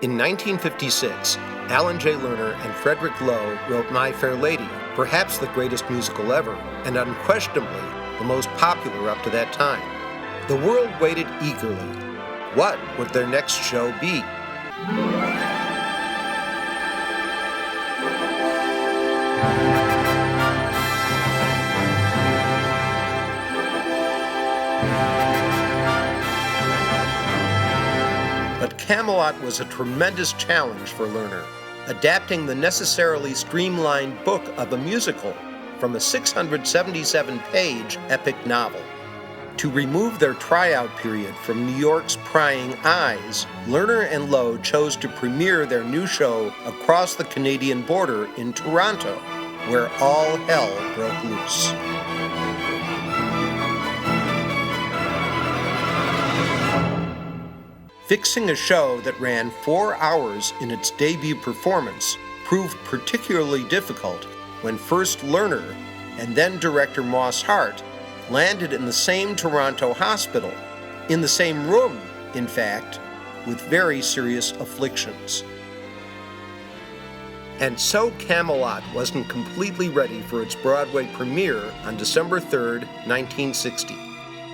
In 1956, Alan J. Lerner and Frederick Loewe wrote My Fair Lady, perhaps the greatest musical ever, and unquestionably the most popular up to that time. The world waited eagerly. What would their next show be? But Camelot was a tremendous challenge for Lerner, adapting the necessarily streamlined book of a musical from a 677-page epic novel. To remove their tryout period from New York's prying eyes, Lerner and Loewe chose to premiere their new show across the Canadian border in Toronto, where all hell broke loose. Fixing a show that ran 4 hours in its debut performance proved particularly difficult when first Lerner and then director Moss Hart landed in the same Toronto hospital, in the same room, in fact, with very serious afflictions. And so Camelot wasn't completely ready for its Broadway premiere on December 3rd, 1960,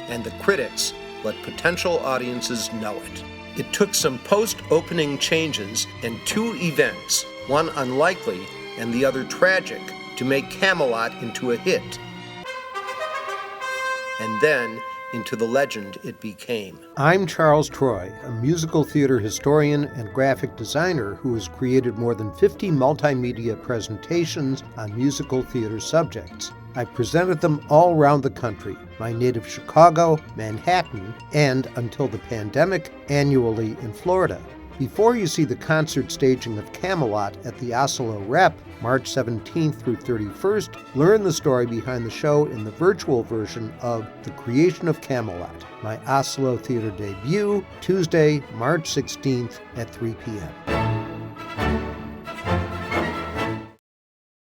and the critics let potential audiences know it. It took some post-opening changes and 2 events, one unlikely and the other tragic, to make Camelot into a hit. And then into the legend it became. I'm Charles Troy, a musical theater historian and graphic designer who has created more than 50 multimedia presentations on musical theater subjects. I've presented them all around the country, my native Chicago, Manhattan, and, until the pandemic, annually in Florida. Before you see the concert staging of Camelot at the Asolo Rep, March 17th through 31st, learn the story behind the show in the virtual version of The Creation of Camelot, my Asolo Theater debut, Tuesday, March 16th at 3 p.m.